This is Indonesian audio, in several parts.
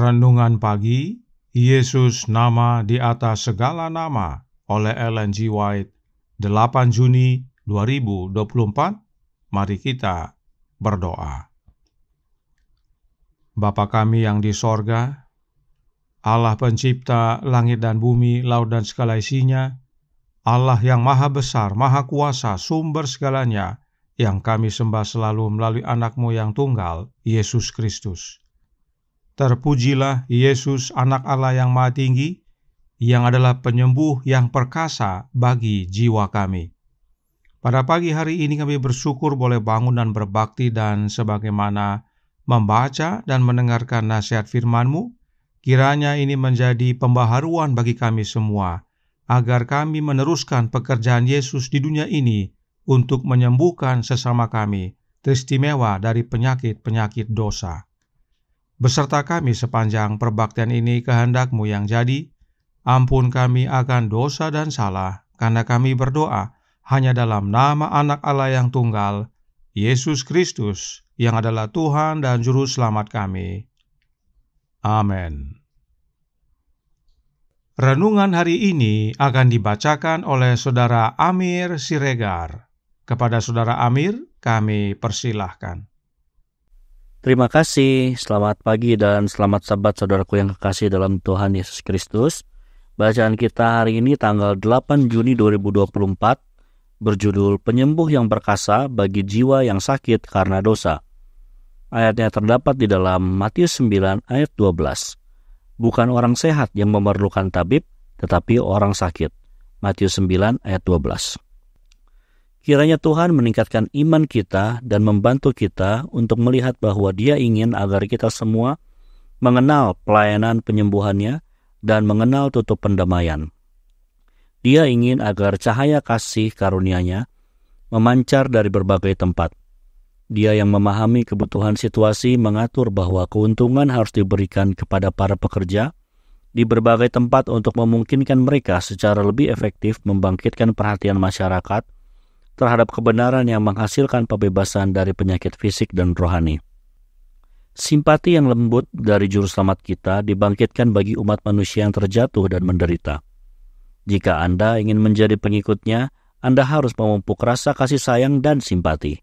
Renungan Pagi, Yesus Nama di Atas Segala Nama oleh Ellen G. White, 8 Juni 2024. Mari kita berdoa. Bapa kami yang di sorga, Allah pencipta langit dan bumi, laut dan segala isinya, Allah yang maha besar, maha kuasa, sumber segalanya, yang kami sembah selalu melalui anak-Mu yang tunggal, Yesus Kristus. Terpujilah Yesus, anak Allah yang maha tinggi, yang adalah penyembuh yang perkasa bagi jiwa kami. Pada pagi hari ini kami bersyukur boleh bangun dan berbakti, dan sebagaimana membaca dan mendengarkan nasihat firman-Mu, kiranya ini menjadi pembaharuan bagi kami semua, agar kami meneruskan pekerjaan Yesus di dunia ini untuk menyembuhkan sesama kami, teristimewa dari penyakit-penyakit dosa. Beserta kami sepanjang perbaktian ini, kehendak-Mu yang jadi. Ampun kami akan dosa dan salah, karena kami berdoa hanya dalam nama Anak Allah yang tunggal, Yesus Kristus, yang adalah Tuhan dan Juru Selamat kami. Amin. Renungan hari ini akan dibacakan oleh Saudara Amir Siregar. Kepada Saudara Amir, kami persilahkan. Terima kasih, selamat pagi dan selamat sabat saudaraku yang kekasih dalam Tuhan Yesus Kristus. Bacaan kita hari ini tanggal 8 Juni 2024 berjudul Penyembuh yang Perkasa bagi Jiwa yang Sakit karena Dosa. Ayatnya terdapat di dalam Matius 9 ayat 12. Bukan orang sehat yang memerlukan tabib, tetapi orang sakit. Matius 9 ayat 12. Kiranya Tuhan meningkatkan iman kita dan membantu kita untuk melihat bahwa Dia ingin agar kita semua mengenal pelayanan penyembuhannya dan mengenal tutup pendamaian. Dia ingin agar cahaya kasih karunia-Nya memancar dari berbagai tempat. Dia yang memahami kebutuhan situasi mengatur bahwa keuntungan harus diberikan kepada para pekerja di berbagai tempat untuk memungkinkan mereka secara lebih efektif membangkitkan perhatian masyarakat terhadap kebenaran yang menghasilkan pembebasan dari penyakit fisik dan rohani. Simpati yang lembut dari Juru Selamat kita dibangkitkan bagi umat manusia yang terjatuh dan menderita. Jika Anda ingin menjadi pengikutnya, Anda harus memupuk rasa kasih sayang dan simpati.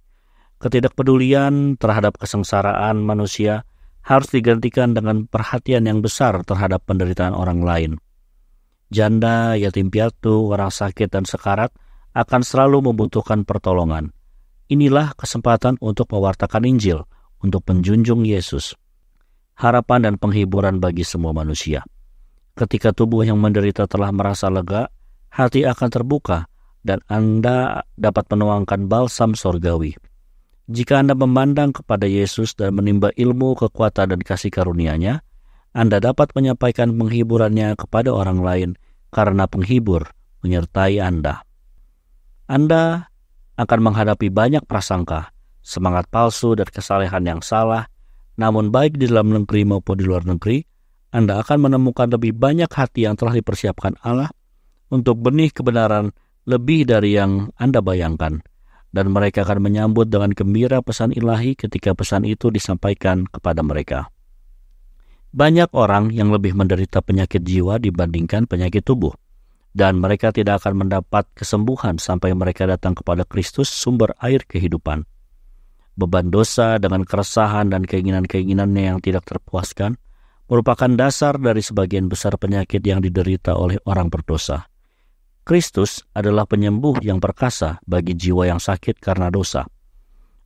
Ketidakpedulian terhadap kesengsaraan manusia harus digantikan dengan perhatian yang besar terhadap penderitaan orang lain. Janda, yatim piatu, orang sakit dan sekarat akan selalu membutuhkan pertolongan. Inilah kesempatan untuk mewartakan Injil, untuk menjunjung Yesus. Harapan dan penghiburan bagi semua manusia. Ketika tubuh yang menderita telah merasa lega, hati akan terbuka dan Anda dapat menuangkan balsam sorgawi. Jika Anda memandang kepada Yesus dan menimba ilmu, kekuatan dan kasih karunia-Nya, Anda dapat menyampaikan penghiburannya kepada orang lain karena penghibur menyertai Anda. Anda akan menghadapi banyak prasangka, semangat palsu dan kesalehan yang salah, namun baik di dalam negeri maupun di luar negeri, Anda akan menemukan lebih banyak hati yang telah dipersiapkan Allah untuk benih kebenaran lebih dari yang Anda bayangkan, dan mereka akan menyambut dengan gembira pesan ilahi ketika pesan itu disampaikan kepada mereka. Banyak orang yang lebih menderita penyakit jiwa dibandingkan penyakit tubuh, dan mereka tidak akan mendapat kesembuhan sampai mereka datang kepada Kristus, sumber air kehidupan. Beban dosa dengan keresahan dan keinginan-keinginannya yang tidak terpuaskan merupakan dasar dari sebagian besar penyakit yang diderita oleh orang berdosa. Kristus adalah penyembuh yang perkasa bagi jiwa yang sakit karena dosa.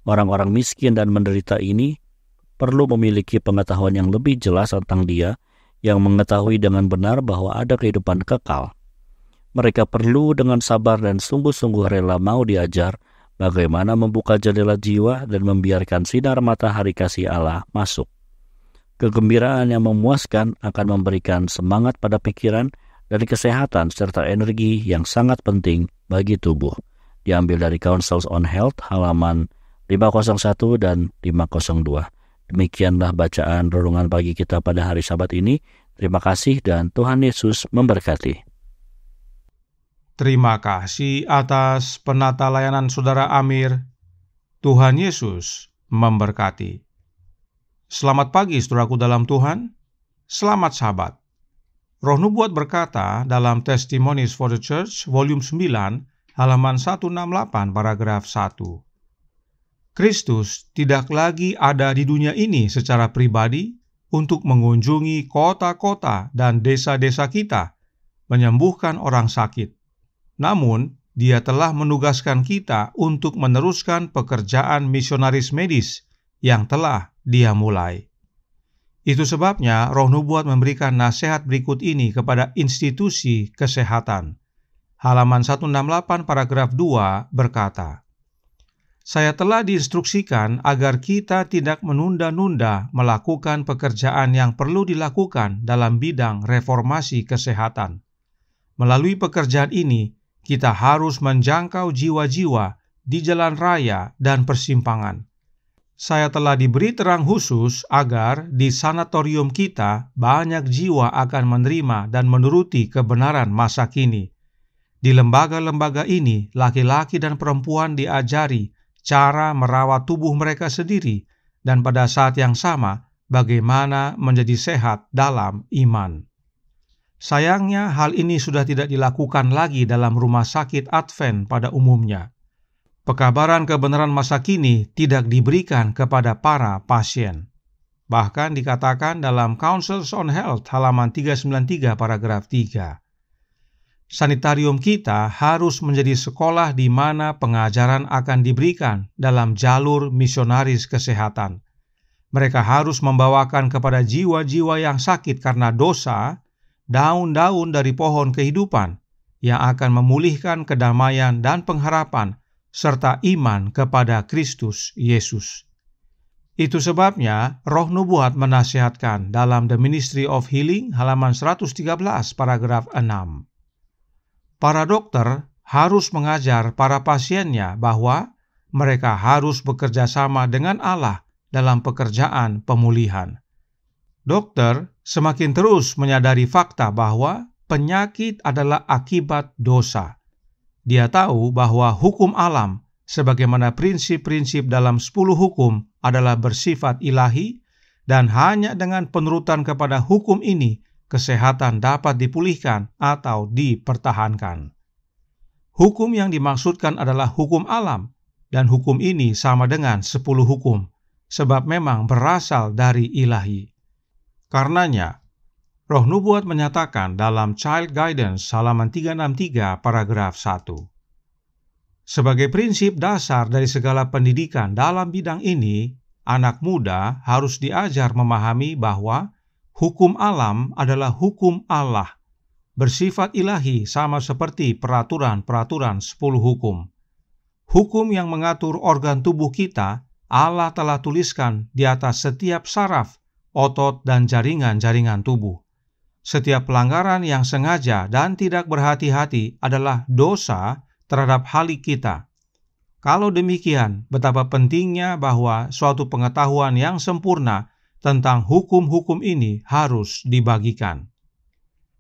Orang-orang miskin dan menderita ini perlu memiliki pengetahuan yang lebih jelas tentang Dia, yang mengetahui dengan benar bahwa ada kehidupan kekal. Mereka perlu dengan sabar dan sungguh-sungguh rela mau diajar bagaimana membuka jendela jiwa dan membiarkan sinar matahari kasih Allah masuk. Kegembiraan yang memuaskan akan memberikan semangat pada pikiran dan kesehatan serta energi yang sangat penting bagi tubuh. Diambil dari Councils on Health halaman 501 dan 502. Demikianlah bacaan renungan pagi kita pada hari Sabat ini. Terima kasih dan Tuhan Yesus memberkati. Terima kasih atas penata layanan Saudara Amir. Tuhan Yesus memberkati. Selamat pagi saudaraku dalam Tuhan. Selamat Sabat. Roh Nubuat berkata dalam Testimonies for the Church, volume 9, halaman 168, paragraf 1. Kristus tidak lagi ada di dunia ini secara pribadi untuk mengunjungi kota-kota dan desa-desa kita, menyembuhkan orang sakit. Namun, Dia telah menugaskan kita untuk meneruskan pekerjaan misionaris medis yang telah Dia mulai. Itu sebabnya Roh Nubuat memberikan nasihat berikut ini kepada institusi kesehatan. Halaman 168 paragraf 2 berkata, "Saya telah diinstruksikan agar kita tidak menunda-nunda melakukan pekerjaan yang perlu dilakukan dalam bidang reformasi kesehatan. Melalui pekerjaan ini, kita harus menjangkau jiwa-jiwa di jalan raya dan persimpangan. Saya telah diberi terang khusus agar di sanatorium kita banyak jiwa akan menerima dan menuruti kebenaran masa kini. Di lembaga-lembaga ini, laki-laki dan perempuan diajari cara merawat tubuh mereka sendiri dan pada saat yang sama bagaimana menjadi sehat dalam iman. Sayangnya hal ini sudah tidak dilakukan lagi dalam rumah sakit Advent pada umumnya. Pekabaran kebenaran masa kini tidak diberikan kepada para pasien. Bahkan dikatakan dalam Councils on Health halaman 393 paragraf 3. Sanitarium kita harus menjadi sekolah di mana pengajaran akan diberikan dalam jalur misionaris kesehatan. Mereka harus membawakan kepada jiwa-jiwa yang sakit karena dosa daun-daun dari pohon kehidupan yang akan memulihkan kedamaian dan pengharapan serta iman kepada Kristus Yesus. Itu sebabnya Roh Nubuat menasihatkan dalam The Ministry of Healing halaman 113 paragraf 6. Para dokter harus mengajar para pasiennya bahwa mereka harus bekerja sama dengan Allah dalam pekerjaan pemulihan. Dokter semakin terus menyadari fakta bahwa penyakit adalah akibat dosa. Dia tahu bahwa hukum alam, sebagaimana prinsip-prinsip dalam 10 hukum, adalah bersifat ilahi, dan hanya dengan penurutan kepada hukum ini, kesehatan dapat dipulihkan atau dipertahankan. Hukum yang dimaksudkan adalah hukum alam, dan hukum ini sama dengan 10 hukum, sebab memang berasal dari ilahi. Karenanya, Roh Nubuat menyatakan dalam Child Guidance halaman 363 paragraf 1. Sebagai prinsip dasar dari segala pendidikan dalam bidang ini, anak muda harus diajar memahami bahwa hukum alam adalah hukum Allah, bersifat ilahi sama seperti peraturan-peraturan 10 hukum. Hukum yang mengatur organ tubuh kita, Allah telah tuliskan di atas setiap saraf, otot, dan jaringan-jaringan tubuh. Setiap pelanggaran yang sengaja dan tidak berhati-hati adalah dosa terhadap halik kita. Kalau demikian, betapa pentingnya bahwa suatu pengetahuan yang sempurna tentang hukum-hukum ini harus dibagikan.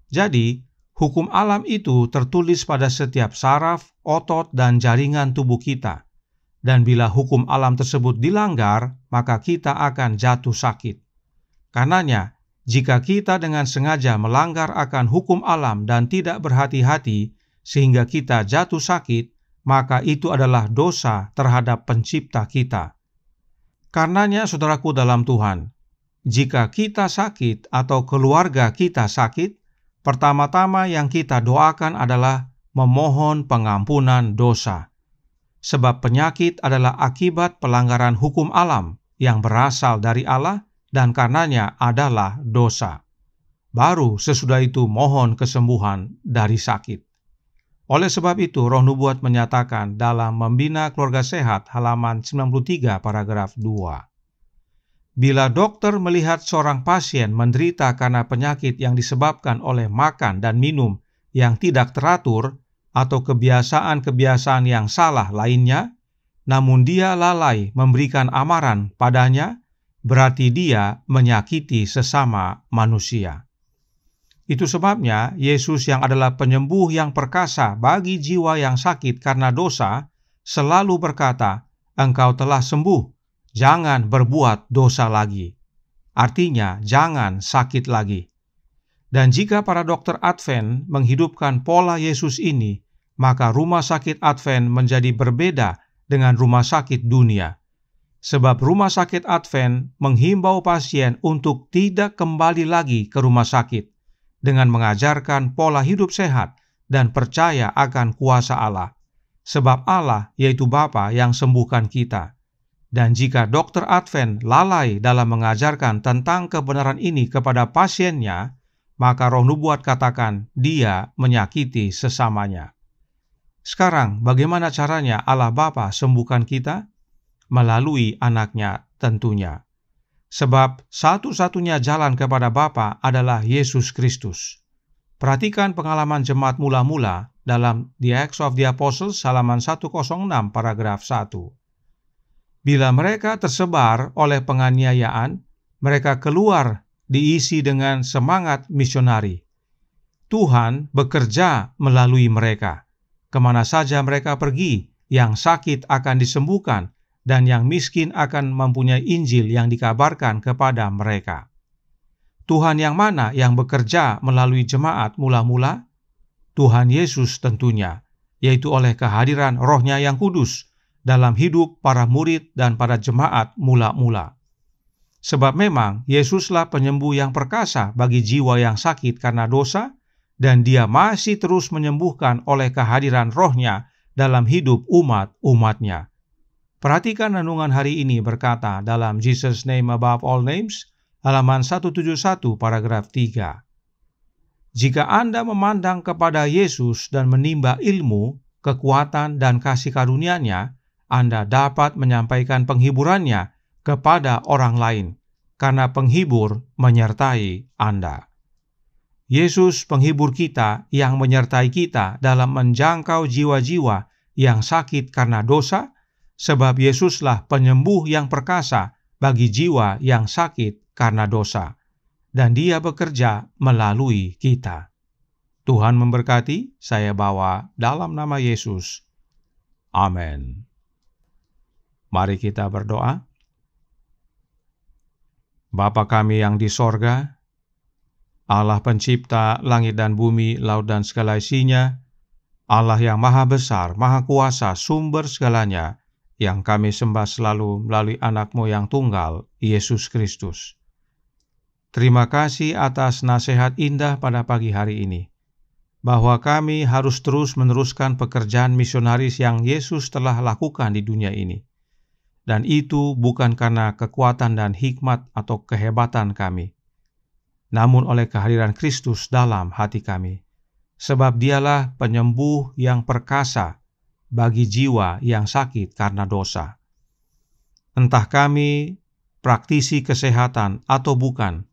Jadi, hukum alam itu tertulis pada setiap saraf, otot, dan jaringan tubuh kita. Dan bila hukum alam tersebut dilanggar, maka kita akan jatuh sakit. Karenanya, jika kita dengan sengaja melanggar akan hukum alam dan tidak berhati-hati sehingga kita jatuh sakit, maka itu adalah dosa terhadap pencipta kita. Karenanya, saudaraku dalam Tuhan, jika kita sakit atau keluarga kita sakit, pertama-tama yang kita doakan adalah memohon pengampunan dosa. Sebab penyakit adalah akibat pelanggaran hukum alam yang berasal dari Allah, dan karenanya adalah dosa. Baru sesudah itu mohon kesembuhan dari sakit. Oleh sebab itu, Roh Nubuat menyatakan dalam Membina Keluarga Sehat halaman 93 paragraf 2. Bila dokter melihat seorang pasien menderita karena penyakit yang disebabkan oleh makan dan minum yang tidak teratur atau kebiasaan-kebiasaan yang salah lainnya, namun dia lalai memberikan amaran padanya, berarti dia menyakiti sesama manusia. Itu sebabnya Yesus yang adalah penyembuh yang perkasa bagi jiwa yang sakit karena dosa, selalu berkata, "Engkau telah sembuh, jangan berbuat dosa lagi." artinya jangan sakit lagi. Dan jika para dokter Advent menghidupkan pola Yesus ini, maka rumah sakit Advent menjadi berbeda dengan rumah sakit dunia. Sebab rumah sakit Advent menghimbau pasien untuk tidak kembali lagi ke rumah sakit dengan mengajarkan pola hidup sehat dan percaya akan kuasa Allah. Sebab Allah yaitu Bapa yang sembuhkan kita. Dan jika dokter Advent lalai dalam mengajarkan tentang kebenaran ini kepada pasiennya, maka Roh Nubuat katakan dia menyakiti sesamanya. Sekarang, bagaimana caranya Allah Bapa sembuhkan kita? Melalui anaknya tentunya. Sebab satu-satunya jalan kepada Bapa adalah Yesus Kristus. Perhatikan pengalaman jemaat mula-mula dalam The Acts of the Apostles halaman 106 paragraf 1. Bila mereka tersebar oleh penganiayaan, mereka keluar diisi dengan semangat misionari. Tuhan bekerja melalui mereka. Kemana saja mereka pergi, yang sakit akan disembuhkan, dan yang miskin akan mempunyai Injil yang dikabarkan kepada mereka. Tuhan yang mana yang bekerja melalui jemaat mula-mula? Tuhan Yesus tentunya, yaitu oleh kehadiran Roh-Nya yang kudus dalam hidup para murid dan para jemaat mula-mula. Sebab memang Yesuslah penyembuh yang perkasa bagi jiwa yang sakit karena dosa, dan dia masih terus menyembuhkan oleh kehadiran Roh-Nya dalam hidup umat-umatnya. Perhatikan renungan hari ini berkata dalam Jesus Name Above All Names, halaman 171 paragraf 3. Jika Anda memandang kepada Yesus dan menimba ilmu, kekuatan, dan kasih karunia-Nya, Anda dapat menyampaikan penghiburannya kepada orang lain, karena penghibur menyertai Anda. Yesus penghibur kita yang menyertai kita dalam menjangkau jiwa-jiwa yang sakit karena dosa, sebab Yesuslah penyembuh yang perkasa bagi jiwa yang sakit karena dosa, dan Dia bekerja melalui kita. Tuhan memberkati, saya bawa dalam nama Yesus. Amin. Mari kita berdoa. Bapa kami yang di sorga, Allah pencipta langit dan bumi, laut dan segala isinya, Allah yang maha besar, maha kuasa, sumber segalanya, yang kami sembah selalu melalui anak-Mu yang tunggal, Yesus Kristus. Terima kasih atas nasihat indah pada pagi hari ini, bahwa kami harus terus meneruskan pekerjaan misionaris yang Yesus telah lakukan di dunia ini. Dan itu bukan karena kekuatan dan hikmat atau kehebatan kami, namun oleh kehadiran Kristus dalam hati kami. Sebab Dialah penyembuh yang perkasa bagi jiwa yang sakit karena dosa. Entah kami praktisi kesehatan atau bukan,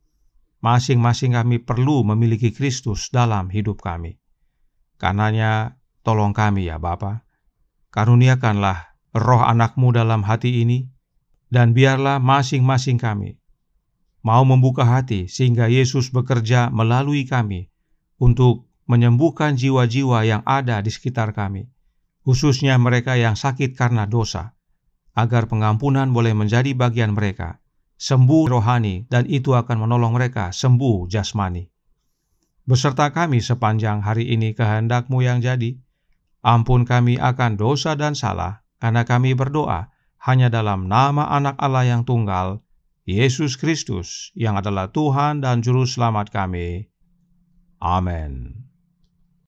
masing-masing kami perlu memiliki Kristus dalam hidup kami. Karenanya, tolong kami ya Bapa, karuniakanlah Roh anak-Mu dalam hati ini, dan biarlah masing-masing kami mau membuka hati sehingga Yesus bekerja melalui kami untuk menyembuhkan jiwa-jiwa yang ada di sekitar kami, khususnya mereka yang sakit karena dosa, agar pengampunan boleh menjadi bagian mereka, sembuh rohani, dan itu akan menolong mereka sembuh jasmani. Beserta kami sepanjang hari ini kehendak-Mu yang jadi, ampun kami akan dosa dan salah, karena kami berdoa hanya dalam nama Anak Allah yang tunggal, Yesus Kristus, yang adalah Tuhan dan Juru Selamat kami. Amin.